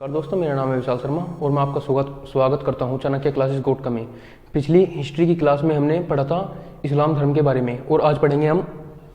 नमस्कार दोस्तों, मेरा नाम है विशाल शर्मा और मैं आपका स्वागत करता हूं चाणक्य क्लासेस गोटका में। पिछली हिस्ट्री की क्लास में हमने पढ़ा था इस्लाम धर्म के बारे में और आज पढ़ेंगे हम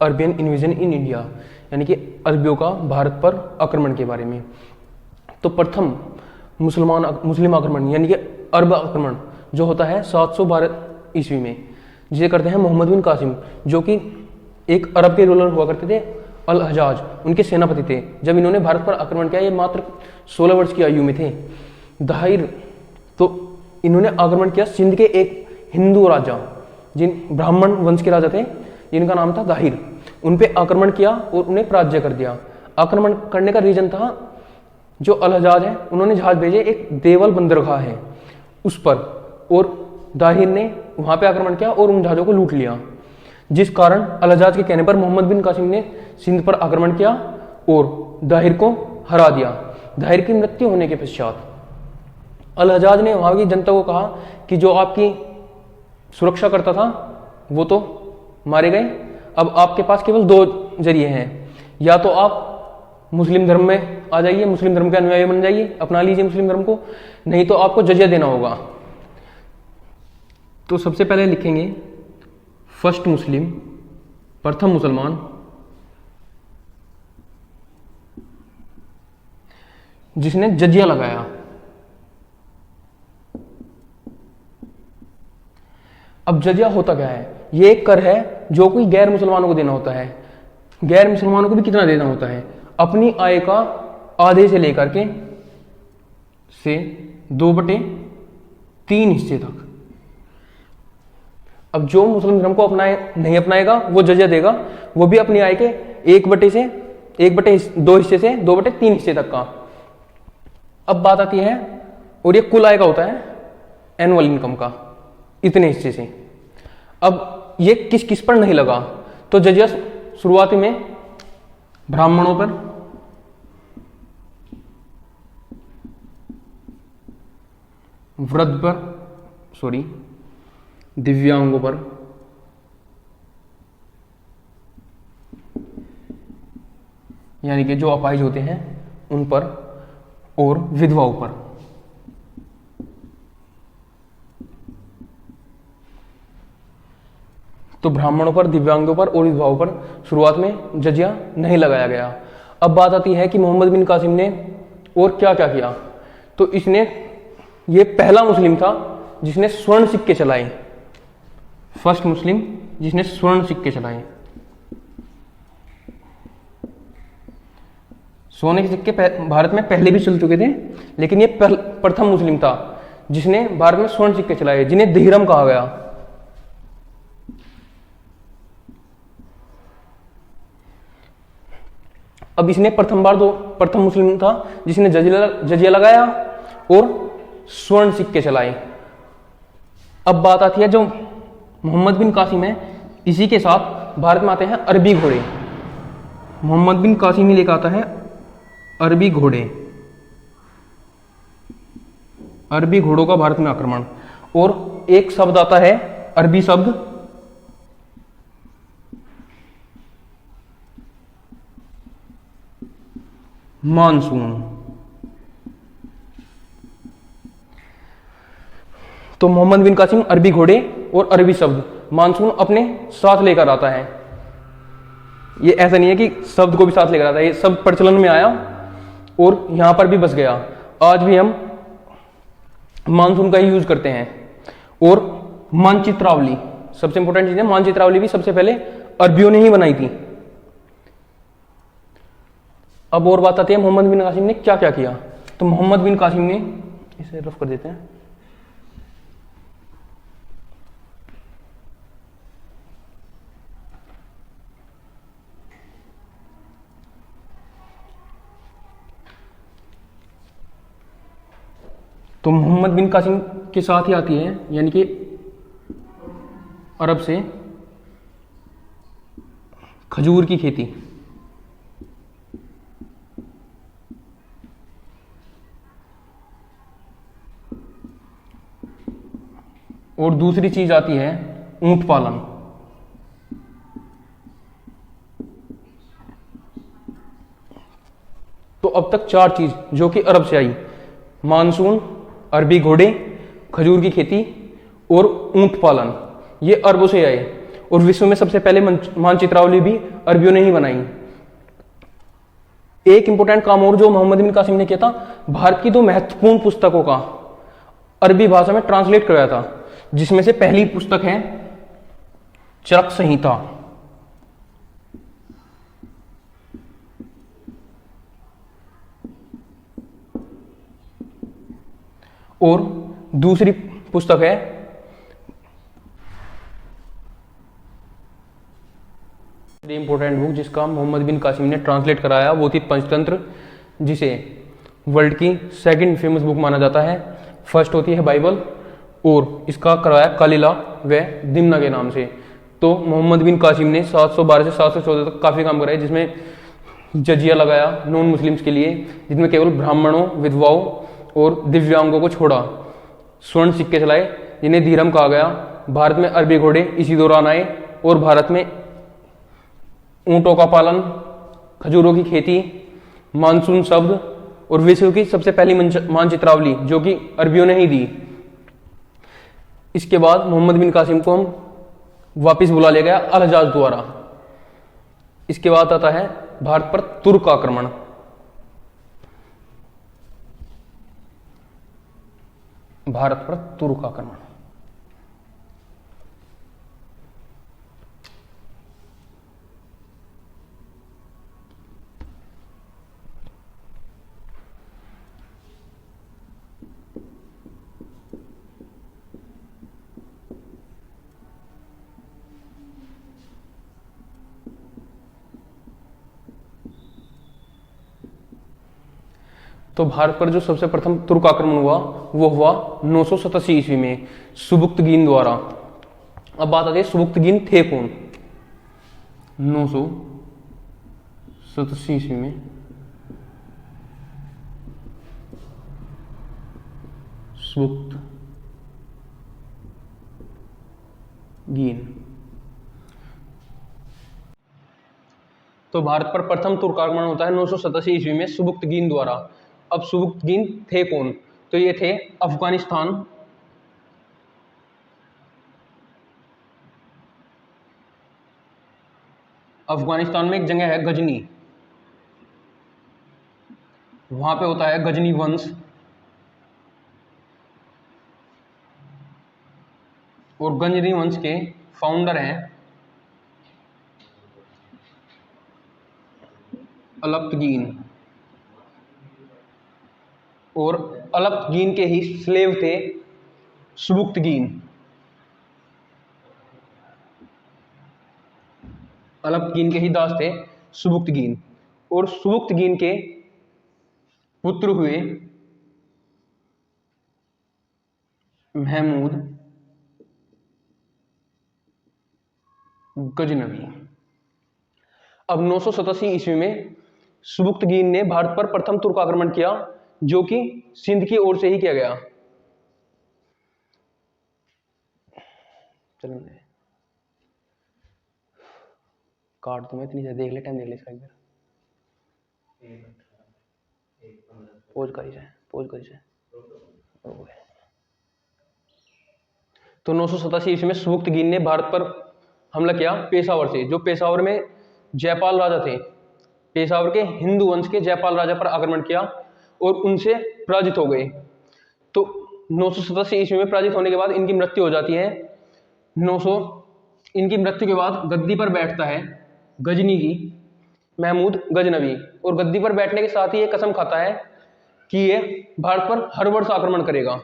अरबियन इन्वेजन इन इंडिया, यानी कि अरबियों का भारत पर आक्रमण के बारे में। तो प्रथम मुस्लिम आक्रमण यानी कि अरब आक्रमण जो होता है 712 ईस्वी में, जिसे करते हैं मोहम्मद बिन कासिम, जो कि एक अरब के रूलर हुआ करते थे। अल हजाज उनके सेनापति थे। जब इन्होंने भारत पर आक्रमण किया, ये मात्र 16 वर्ष की आयु में थे। दाहिर तो इन्होंने आक्रमण किया सिंध के एक हिंदू राजा, जिन ब्राह्मण वंश के राजा थे, जिनका नाम था दाहिर। उन पे आक्रमण किया और उन्हें पराजय कर दिया। आक्रमण करने का रीजन था, जो अल हजाज है उन्होंने जहाज भेजे एक देवल बंदरगाह है उस पर, और दाहिर ने वहां पे आक्रमण किया और उन जहाजों को लूट लिया। जिस कारण अल हजाज के कहने पर मोहम्मद बिन कासिम ने सिंध पर आक्रमण किया और दाहिर को हरा दिया। दाहिर की मृत्यु होने के पश्चात अल हजाज ने वहां की जनता को कहा कि जो आपकी सुरक्षा करता था वो तो मारे गए, अब आपके पास केवल दो जरिए हैं, या तो आप मुस्लिम धर्म में आ जाइए, मुस्लिम धर्म के अनुयायी बन जाइए, अपना लीजिए मुस्लिम धर्म को, नहीं तो आपको जजिया देना होगा। तो सबसे पहले लिखेंगे फर्स्ट मुस्लिम, प्रथम मुसलमान, जिसने जजिया लगाया। अब जजिया होता क्या है? ये एक कर है जो कोई गैर मुसलमानों को देना होता है। गैर मुसलमानों को भी कितना देना होता है? अपनी आय का आधे से लेकर के 2/3 हिस्से तक। अब जो मुस्लिम धर्म को नहीं अपनाएगा वो जजिया देगा, वो भी अपनी आय के 1/2 हिस्से से 2/3 हिस्से तक का। अब बात आती है, और ये कुल आय का होता है एनुअल इनकम का, इतने हिस्से से। अब ये किस किस पर नहीं लगा? तो जजिया शुरुआती में ब्राह्मणों पर, वृद्ध पर, दिव्यांगों पर, यानी कि जो अपाहिज होते हैं उन पर, और विधवाओं पर। तो ब्राह्मणों पर, दिव्यांगों पर और विधवाओं पर शुरुआत में जजिया नहीं लगाया गया। अब बात आती है कि मोहम्मद बिन कासिम ने और क्या क्या किया। तो इसने, ये पहला मुस्लिम था जिसने स्वर्ण सिक्के चलाए। फर्स्ट मुस्लिम जिसने स्वर्ण सिक्के चलाए। सोने के सिक्के भारत में पहले भी चल चुके थे, लेकिन ये प्रथम मुस्लिम था जिसने भारत में स्वर्ण सिक्के चलाए, जिन्हें दिहरम कहा गया। अब इसने प्रथम मुस्लिम था जिसने जजिया लगाया और स्वर्ण सिक्के चलाए। अब बात आती है, जो मोहम्मद बिन कासिम है, इसी के साथ भारत में आते हैं अरबी घोड़े। मोहम्मद बिन कासिम ही लेकर आता है अरबी घोड़े, अरबी घोड़ों का भारत में आक्रमण। और एक शब्द आता है, अरबी शब्द मानसून। तो मोहम्मद बिन कासिम अरबी घोड़े और अरबी शब्द मानसून अपने साथ लेकर आता है। ये ऐसा नहीं है कि शब्द को भी साथ लेकर आता है, ये शब्द प्रचलन में आया और यहां पर भी बस गया। आज भी हम मानसून का ही यूज करते हैं। और मानचित्रावली, सबसे इंपॉर्टेंट चीज है, मानचित्रावली भी सबसे पहले अरबियों ने ही बनाई थी। अब और बात आती है मोहम्मद बिन कासिम ने क्या क्या किया। तो मोहम्मद बिन कासिम ने, इसे रफ कर देते हैं, तो मोहम्मद बिन कासिम के साथ ही आती है, यानी कि अरब से खजूर की खेती। और दूसरी चीज आती है ऊंट पालन। तो अब तक चार चीज जो कि अरब से आई, मानसून, अरबी घोड़े, खजूर की खेती और ऊंट पालन, ये अरबों से आए। और विश्व में सबसे पहले मानचित्रावली भी अरबियों ने ही बनाई। एक इंपॉर्टेंट काम और जो मोहम्मद बिन कासिम ने किया था, भारत की दो महत्वपूर्ण पुस्तकों का अरबी भाषा में ट्रांसलेट कराया था, जिसमें से पहली पुस्तक है चरक संहिता और दूसरी पुस्तक है इंपॉर्टेंट बुक जिसका मोहम्मद बिन कासिम ने ट्रांसलेट कराया, वो थी पंचतंत्र, जिसे वर्ल्ड की सेकंड फेमस बुक माना जाता है। फर्स्ट होती है बाइबल और इसका कराया कलीला व दिमना के नाम से। तो मोहम्मद बिन कासिम ने 712 से 714 तक काफी काम कराया, जिसमें जजिया लगाया नॉन मुस्लिम्स के लिए, जिसमें केवल ब्राह्मणों, विधवाओं और दिव्यांगों को छोड़ा। स्वर्ण सिक्के चलाए जिन्हें धीरम कहा गया। भारत में अरबी घोड़े इसी दौरान आए और भारत में ऊंटों का पालन, खजूरों की खेती, मानसून शब्द और विश्व की सबसे पहली मानचित्रावली जो कि अरबियों ने ही दी। इसके बाद मोहम्मद बिन कासिम को हम वापिस बुला लिया गया अल हज्जाज द्वारा। इसके बाद आता है भारत पर तुर्क आक्रमण। भारत पर तुर्क आक्रमण तो भारत पर जो सबसे प्रथम तुर्क आक्रमण हुआ वो हुआ 987 ईस्वी में सुबुक्तगीन द्वारा। अब बात आती है सुबुक्तगीन थे कौन। 987 ईस्वी में सुबुक्तगीन। तो भारत पर प्रथम तुर्क आक्रमण होता है 987 ईस्वी में सुबुक्तगीन द्वारा। अब सुबुक्तगीन थे कौन, तो ये थे अफगानिस्तान, अफगानिस्तान में एक जगह है गजनी, वहां पे होता है गजनी वंश, और गजनी वंश के फाउंडर हैं अलप्तगीन, और अलप्तगीन के ही स्लेव थे सुबुक्तगीन। अलप्तगीन के ही दास थे सुबुक्तगीन, और सुबुक्तगीन के पुत्र हुए महमूद गजनवी। अब 987 ईस्वी में सुबुक्तगीन ने भारत पर प्रथम तुर्क आक्रमण किया, जो कि सिंध की ओर से ही किया गया। चलो काट दूं मैं, इतनी देर देख ले, टाइम देख ले इसका एक बार। पोज करी जाए, पोज करी जाए। तो 987 ईस्वी में सुबुक्तगीन ने भारत पर हमला किया पेशावर से, जो पेशावर में जयपाल राजा थे। पेशावर के हिंदू वंश के जयपाल राजा पर आक्रमण किया और उनसे पराजित हो गए। तो 987 ईस्वी में पराजित होने के बाद इनकी मृत्यु हो जाती है। 900 इनकी मृत्यु के बाद गद्दी पर बैठता है गजनी की महमूद गजनवी, और गद्दी पर बैठने के साथ ही ये कसम खाता है कि ये भारत पर हर वर्ष आक्रमण करेगा।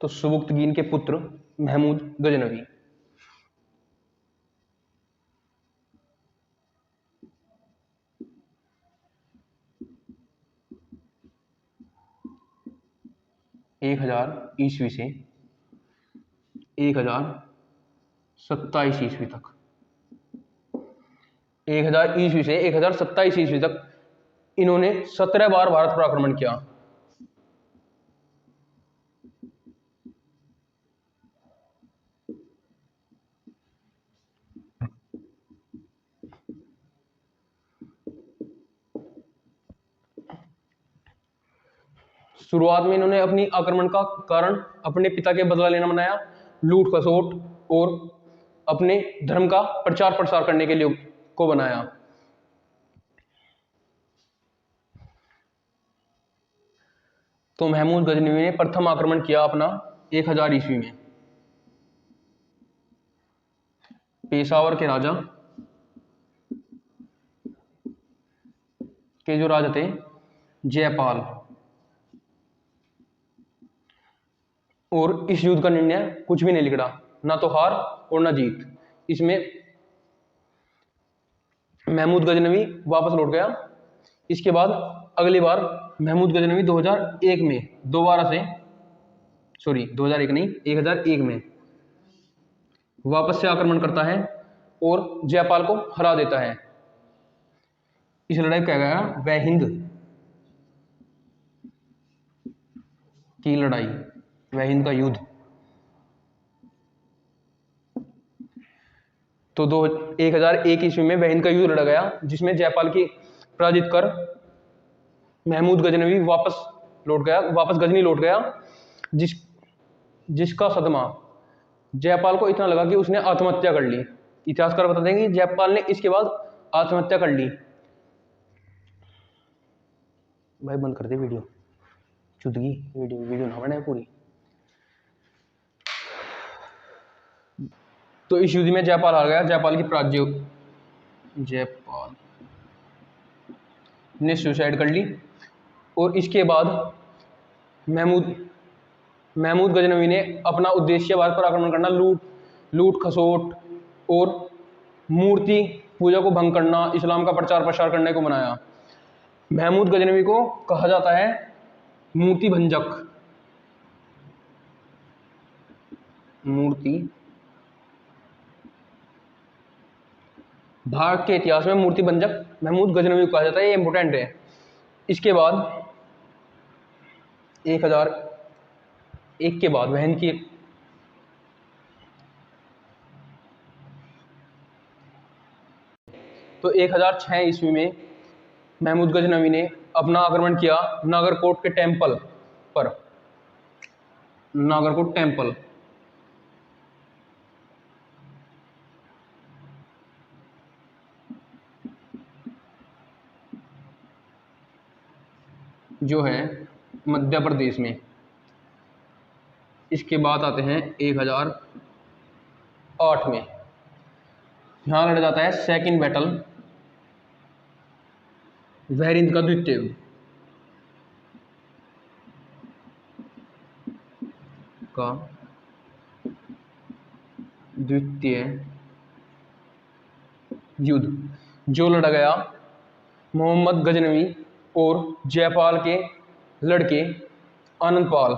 तो सुबुक्तगीन के पुत्र महमूद गजनवी। एक हजार ईस्वी से 1027 ईस्वी तक, 1000 ईस्वी से 1027 ईस्वी तक इन्होंने 17 बार भारत पर आक्रमण किया। शुरुआत में इन्होंने अपनी आक्रमण का कारण अपने पिता के बदला लेना बनाया, लूट खसोट और अपने धर्म का प्रचार प्रसार करने के लिए को बनाया। तो महमूद गजनवी ने प्रथम आक्रमण किया अपना 1000 ईस्वी में। पेशावर के राजा के जो राजा थे जयपाल, और इस युद्ध का निर्णय कुछ भी नहीं लिखा, ना तो हार और ना जीत। इसमें महमूद गजनवी वापस लौट गया। इसके बाद अगली बार महमूद गजनवी 2001 में दोबारा से 2001 नहीं 1001 में वापस से आक्रमण करता है और जयपाल को हरा देता है। इस लड़ाई को कहा गया वह हिंद की लड़ाई, वह हिंद का युद्ध। तो 1001 ईस्वी में वह हिंद का युद्ध लड़ा गया, जिसमें जयपाल की पराजित कर महमूद गजनवी वापस गजनी लौट गया, जिसका सदमा जयपाल को इतना लगा कि उसने आत्महत्या कर ली। इतिहासकार बताते हैं कि जयपाल ने इसके बाद आत्महत्या कर ली। भाई बंद कर दे वीडियो, चुदगी वीडियो ना बने पूरी। तो इस युद्ध में जयपाल हार गया। जयपाल ने सुसाइड कर ली, और इसके बाद महमूद गजनवी ने अपना उद्देश्य भारत पर आक्रमण करना, लूट खसोट और मूर्ति पूजा को भंग करना, इस्लाम का प्रचार प्रसार करने को बनाया। महमूद गजनवी को कहा जाता है मूर्ति भंजक। भारत के इतिहास में मूर्ति भंजक महमूद गजनवी को कहा जाता है, ये इंपोर्टेंट है। इसके बाद 1001 के बाद वहन की तो 1006 ईस्वी में महमूद गजनवी ने अपना आक्रमण किया नागरकोट के टेम्पल पर। नागरकोट टेम्पल जो है मध्य प्रदेश में। इसके बाद आते हैं 1008 में, यहां लड़ा जाता है सेकंड बैटल, वहरिंद का द्वितीय युद्ध, जो लड़ा गया मोहम्मद गजनवी और जयपाल के लड़के आनंदपाल।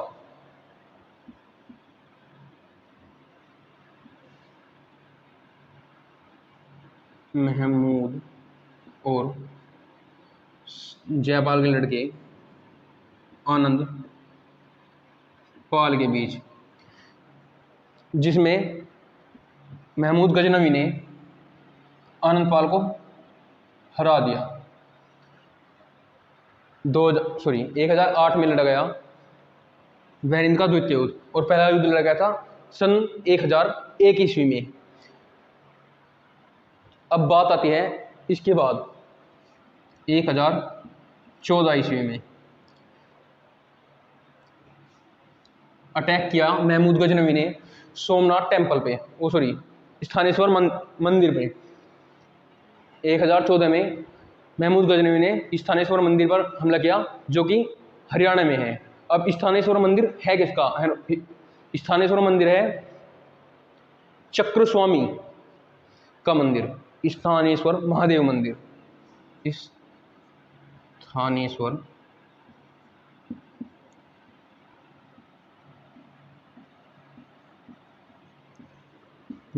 महमूद और जयपाल के लड़के आनंद पाल के बीच, जिसमें महमूद गजनवी ने आनंद पाल को हरा दिया। 1008 में लड़ा गया वहरिंद का द्वितीय युद्ध, और पहला युद्ध लड़ा गया था सन 1001 ईस्वी में। अब बात आती है इसके बाद 1014 ईस्वी में अटैक किया महमूद गजनवी ने सोमनाथ टेम्पल पे, स्थानेश्वर मंदिर पे। 1014 में महमूद गजनवी ने स्थानेश्वर मंदिर पर हमला किया, जो कि हरियाणा में है। अब स्थानेश्वर मंदिर है किसका? स्थानेश्वर मंदिर है चक्रस्वामी का मंदिर, स्थानेश्वर महादेव मंदिर। स्थानेश्वर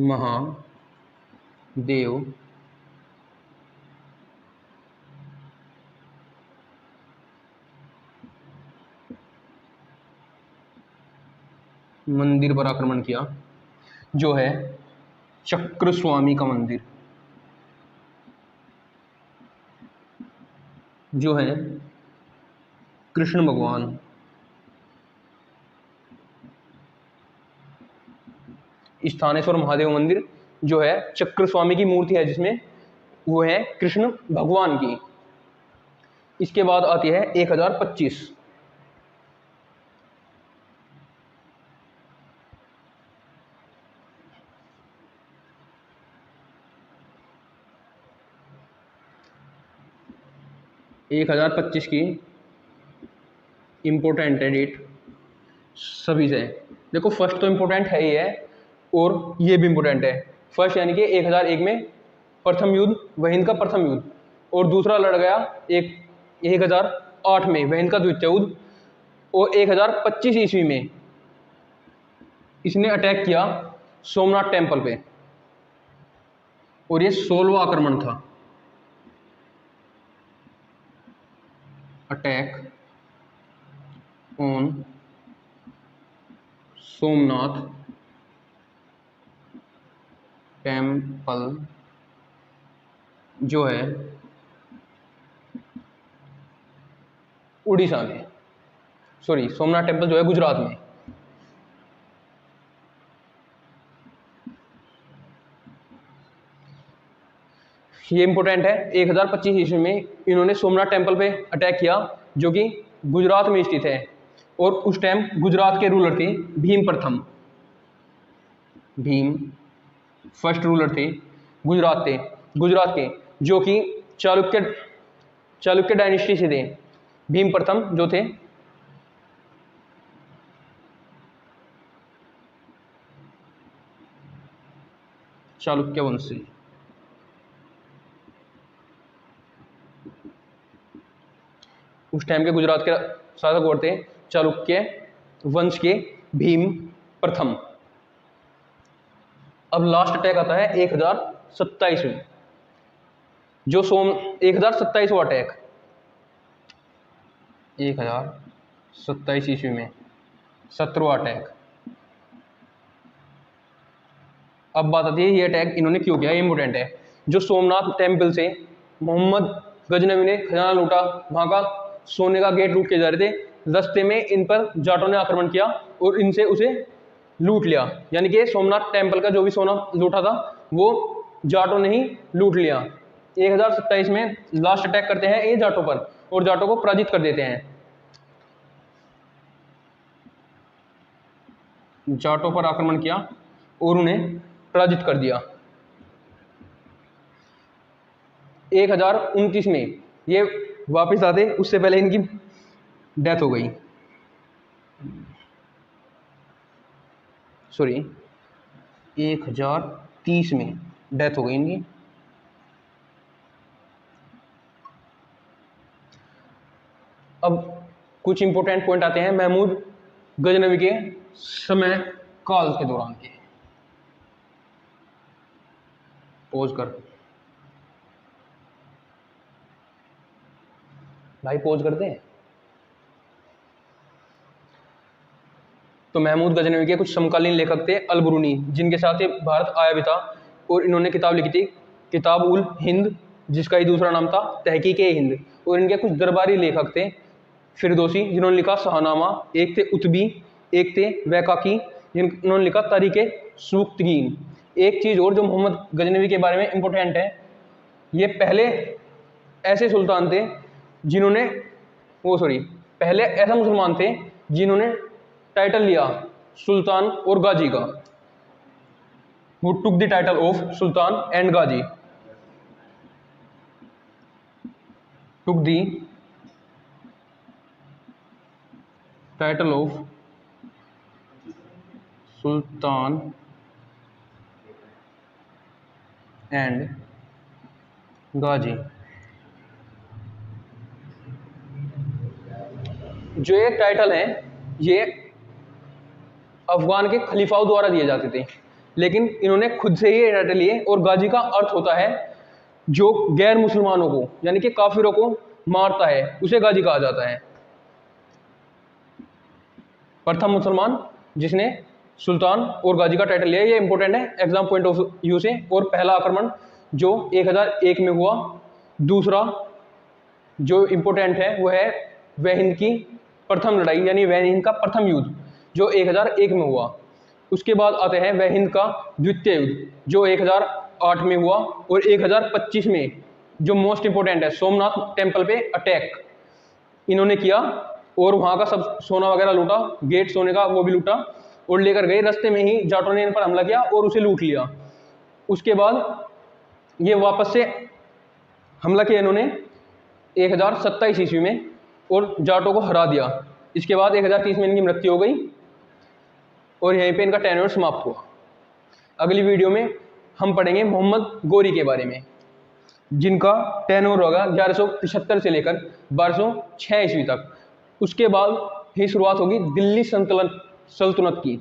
महादेव मंदिर पर आक्रमण किया, जो है चक्रस्वामी का मंदिर, जो है कृष्ण भगवान स्थानेश्वर महादेव मंदिर जो है चक्र स्वामी की मूर्ति है जिसमें, वो है कृष्ण भगवान की। इसके बाद आती है 1025। एक 1025 की इम्पोर्टेंट है डेट सभी से। देखो फर्स्ट तो इम्पोर्टेंट है ही है और ये भी इम्पोर्टेंट है। फर्स्ट यानी कि 1001 में प्रथम युद्ध, वह हिंद का प्रथम युद्ध, और दूसरा लड़ गया 1008 में वह हिंद का द्वितीय युद्ध, और 1025 ईस्वी में इसने अटैक किया सोमनाथ टेम्पल पे, और ये 16वां आक्रमण था। अटैक ऑन सोमनाथ टेम्पल जो है उड़ीसा में, सॉरी सोमनाथ टेम्पल जो है गुजरात में। ये इंपॉर्टेंट है। 1025 ईस्वी में इन्होंने सोमनाथ टेम्पल पे अटैक किया जो कि गुजरात में स्थित है, और उस टाइम गुजरात के रूलर थे भीम प्रथम। भीम फर्स्ट रूलर थे गुजरात के, जो कि चालुक्य डायनेस्टी से थे। भीम प्रथम जो थे चालुक्य वंश से। उस टाइम के गुजरात के शासक और थे चालुक्य वंश के भीम प्रथम। अब लास्ट अटैक आता है 1027 में, जो 1027वां अटैक 1027 ईस्वी में 17वां अटैक। अब बात आती है ये अटैक इन्होंने क्यों किया, ये इंपोर्टेंट है। जो सोमनाथ टेम्पल से मोहम्मद गजनवी ने खजाना लूटा, वहां का सोने का गेट लूट के जा रहे थे, रास्ते में इन पर जाटों ने आक्रमण किया और इनसे उसे लूट लिया। यानी कि सोमनाथ टेम्पल का जो भी सोना लूटा था वो जाटों ने ही लूट लिया। 1027 में लास्ट अटैक करते हैं ये जाटों पर, और जाटों को पराजित कर देते हैं। जाटों पर आक्रमण किया और उन्हें पराजित कर दिया। 1029 में ये वापस आते, उससे पहले इनकी डेथ हो गई, सॉरी 1030 में डेथ हो गई इनकी। अब कुछ इंपॉर्टेंट पॉइंट आते हैं महमूद गजनवी के समय काल के दौरान के। पोज कर भाई, पोज करते हैं। तो महमूद गजनवी के कुछ समकालीन लेखक थे अलबरूनी, जिनके साथ ये भारत आया भी था, और इन्होंने किताब लिखी थी किताब उल हिंद, जिसका ही दूसरा नाम था तहकीक ए हिंद। और इनके कुछ दरबारी लेखक थे फिरदौसी, जिन्होंने लिखा शाहनामा, एक थे उतबी, एक थे वैकाकी, जिन्होंने लिखा तारीख सूक्तगीन। एक चीज़ और जो मोहम्मद गजनवी के बारे में इंपॉर्टेंट है, ये पहले ऐसे सुल्तान थे जिन्होंने पहले ऐसा मुसलमान थे जिन्होंने टाइटल लिया सुल्तान और गाजी का, who took the title of Sultan and Ghazi, took the title of Sultan and Ghazi। जो ये टाइटल हैं ये अफगान के खलीफाओं द्वारा दिए जाते थे, लेकिन इन्होंने खुद से ही टाइटल लिए। और गाजी का अर्थ होता है जो गैर मुसलमानों को यानी कि काफिरों को मारता है, उसे गाजी कहा जाता है। प्रथम मुसलमान जिसने सुल्तान और गाजी का टाइटल लिया, ये इंपॉर्टेंट है एग्जाम पॉइंट ऑफ व्यू से। और पहला आक्रमण जो 1001 में हुआ, दूसरा जो इंपॉर्टेंट है वो है वह हिंद की प्रथम लड़ाई यानी वह हिंद का प्रथम युद्ध जो 1001 में हुआ। उसके बाद आते हैं वह हिंद का द्वितीय युद्ध जो 1008 में हुआ, और 1025 में जो मोस्ट इंपोर्टेंट है, सोमनाथ टेम्पल पे अटैक इन्होंने किया और वहां का सब सोना वगैरह लूटा, गेट सोने का वो भी लूटा और लेकर गए। रास्ते में ही जाटों ने इन पर हमला किया और उसे लूट लिया। उसके बाद ये वापस से हमला किया इन्होंने 1027 ईस्वी में और जाटों को हरा दिया। इसके बाद 1030 में इनकी मृत्यु हो गई और यहीं पे इनका टेन्योर समाप्त हुआ। अगली वीडियो में हम पढ़ेंगे मोहम्मद गोरी के बारे में, जिनका टेन्योर होगा 1175 से लेकर 1206 ईस्वी तक। उसके बाद ही शुरुआत होगी दिल्ली सल्तनत की।